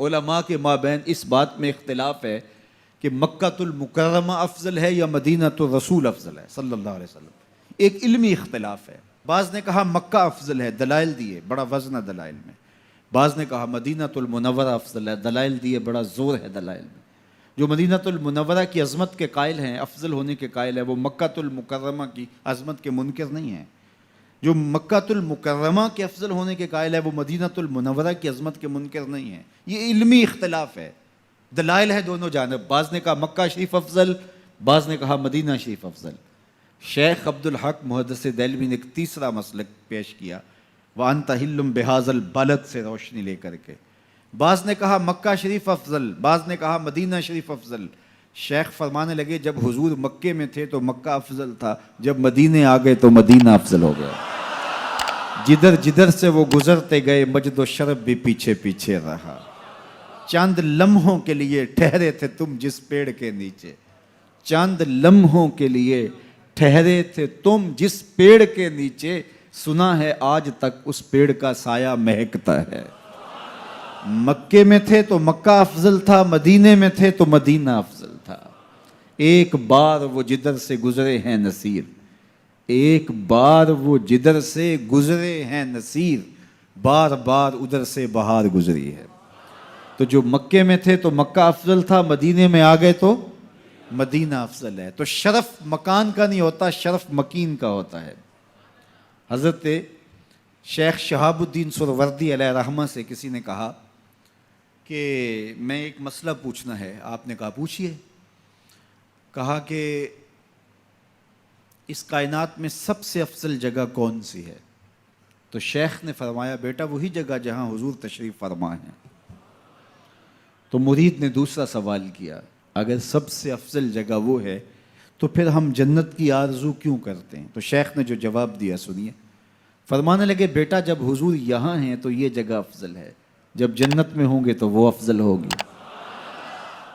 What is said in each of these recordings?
علماء کے مابین اس بات میں اختلاف ہے کہ مکۃ المکرمہ افضل ہے یا مدینۃ الرسول افضل ہے صلی اللہ علیہ وسلم. ایک علمی اختلاف ہے. بعض نے کہا مکہ افضل ہے، دلائل دیے، بڑا وزن ہے دلائل میں. بعض نے کہا مدینۃ المنورہ افضل ہے، دلائل دیے، بڑا زور ہے دلائل میں. جو مدینۃ المنورہ کی عظمت کے قائل ہیں، افضل ہونے کے قائل ہیں، وہ مکۃ المکرمہ کی عظمت کے منکر نہیں ہیں. جو مکۃ المکرمہ کے افضل ہونے کے قائل ہے وہ مدینۃ المنورہ کی عظمت کے منکر نہیں ہیں. یہ علمی اختلاف ہے، دلائل ہے دونوں جانب. بعض نے کہا مکہ شریف افضل، بعض نے کہا مدینہ شریف افضل. شیخ عبد الحق محدث دہلوی نے ایک تیسرا مسلک پیش کیا، وَأَنْتَ حِلٌّ بِهَذَا الْبَلَدِ سے روشنی لے کر کے. بعض نے کہا مکہ شریف افضل، بعض نے کہا مدینہ شریف افضل. شیخ فرمانے لگے جب حضور مکے میں تھے تو مکہ افضل تھا، جب مدینے آ گئے تو مدینہ افضل ہو گیا. جدھر جدھر سے وہ گزرتے گئے مجد و شرف بھی پیچھے پیچھے رہا. چاند لمحوں کے لیے ٹھہرے تھے تم جس پیڑ کے نیچے، چاند لمحوں کے لیے ٹھہرے تھے تم جس پیڑ کے نیچے، سنا ہے آج تک اس پیڑ کا سایہ مہکتا ہے. مکے میں تھے تو مکہ افضل تھا، مدینے میں تھے تو مدینہ افضل تھا. ایک بار وہ جدھر سے گزرے ہیں نصیر، ایک بار وہ جدھر سے گزرے ہیں نصیر، بار بار ادھر سے بہار گزری ہے. تو جو مکے میں تھے تو مکہ افضل تھا، مدینے میں آ گئے تو مدینہ افضل ہے. تو شرف مکان کا نہیں ہوتا، شرف مکین کا ہوتا ہے. حضرت شیخ شہاب الدین سہروردی علیہ رحمہ سے کسی نے کہا کہ میں ایک مسئلہ پوچھنا ہے. آپ نے کہا پوچھئے. کہا کہ اس کائنات میں سب سے افضل جگہ کون سی ہے؟ تو شیخ نے فرمایا بیٹا وہی جگہ جہاں حضور تشریف فرما ہیں. تو مرید نے دوسرا سوال کیا، اگر سب سے افضل جگہ وہ ہے تو پھر ہم جنت کی آرزو کیوں کرتے ہیں؟ تو شیخ نے جو جواب دیا سنیے. فرمانے لگے بیٹا جب حضور یہاں ہیں تو یہ جگہ افضل ہے، جب جنت میں ہوں گے تو وہ افضل ہوگی.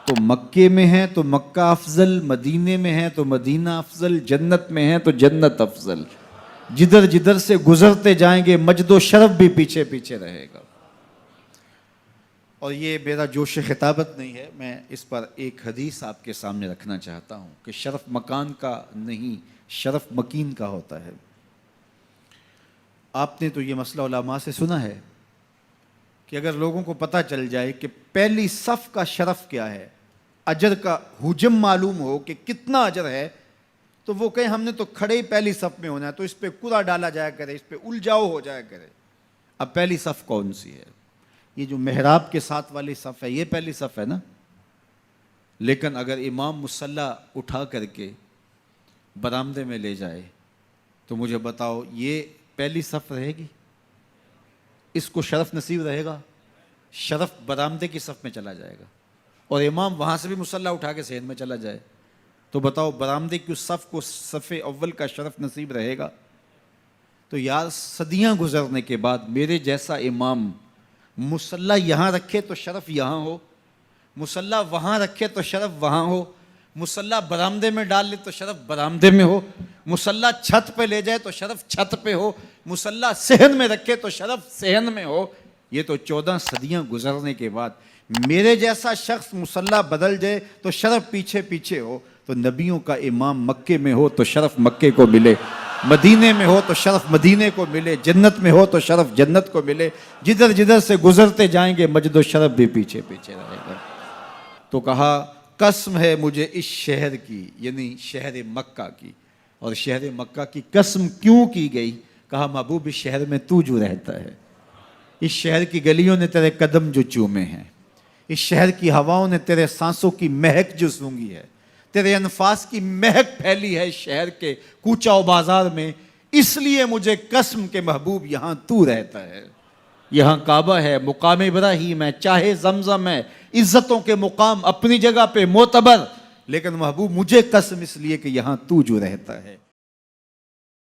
تو مکے میں ہیں تو مکہ افضل، مدینے میں ہیں تو مدینہ افضل، جنت میں ہیں تو جنت افضل. جدھر جدھر سے گزرتے جائیں گے مجد و شرف بھی پیچھے پیچھے رہے گا. اور یہ میرا جوش خطابت نہیں ہے، میں اس پر ایک حدیث آپ کے سامنے رکھنا چاہتا ہوں کہ شرف مکان کا نہیں، شرف مکین کا ہوتا ہے. آپ نے تو یہ مسئلہ علماء سے سنا ہے کہ اگر لوگوں کو پتہ چل جائے کہ پہلی صف کا شرف کیا ہے، اجر کا حجم معلوم ہو کہ کتنا اجر ہے، تو وہ کہیں ہم نے تو کھڑے ہی پہلی صف میں ہونا ہے، تو اس پہ کوڑا ڈالا جایا کرے، اس پہ الجھاؤ ہو جایا کرے. اب پہلی صف کون سی ہے؟ یہ جو محراب کے ساتھ والی صف ہے یہ پہلی صف ہے نا. لیکن اگر امام مصلی اٹھا کر کے برآمدے میں لے جائے تو مجھے بتاؤ یہ پہلی صف رہے گی؟ اس کو شرف نصیب رہے گا؟ شرف برآمدے کی صف میں چلا جائے گا. اور امام وہاں سے بھی مصلی اٹھا کے صحن میں چلا جائے تو بتاؤ برآمدے کی اس صف کو صف اول کا شرف نصیب رہے گا؟ تو یار صدیاں گزرنے کے بعد میرے جیسا امام مصلی یہاں رکھے تو شرف یہاں ہو، مصلی وہاں رکھے تو شرف وہاں ہو، مصلی برآمدے میں ڈال لے تو شرف برآمدے میں ہو، مصلی چھت پہ لے جائے تو شرف چھت پہ ہو، مصلی صحن میں رکھے تو شرف صحن میں ہو. یہ تو 14 صدیاں گزرنے کے بعد میرے جیسا شخص مصلی بدل جائے تو شرف پیچھے پیچھے ہو. تو نبیوں کا امام مکے میں ہو تو شرف مکے کو ملے، مدینے میں ہو تو شرف مدینے کو ملے، جنت میں ہو تو شرف جنت کو ملے. جدھر جدھر سے گزرتے جائیں گے مجد و شرف بھی پیچھے پیچھے رہے گا. تو کہا قسم ہے مجھے اس شہر کی، یعنی شہر مکہ کی. اور شہر مکہ کی قسم کیوں کی گئی؟ کہا محبوب اس شہر میں تو جو رہتا ہے، اس شہر کی گلیوں نے تیرے قدم جو چومے ہیں، اس شہر کی ہواؤں نے تیرے سانسوں کی مہک جو سونگھی ہے، تیرے انفاس کی مہک پھیلی ہے شہر کے کوچہ و بازار میں، اس لیے مجھے قسم کے محبوب یہاں تو رہتا ہے. یہاں کعبہ ہے، مقام ابراہیم ہے، چاہے زمزم ہے، عزتوں کے مقام اپنی جگہ پہ معتبر، لیکن محبوب مجھے قسم اس لیے کہ یہاں تو جو رہتا ہے.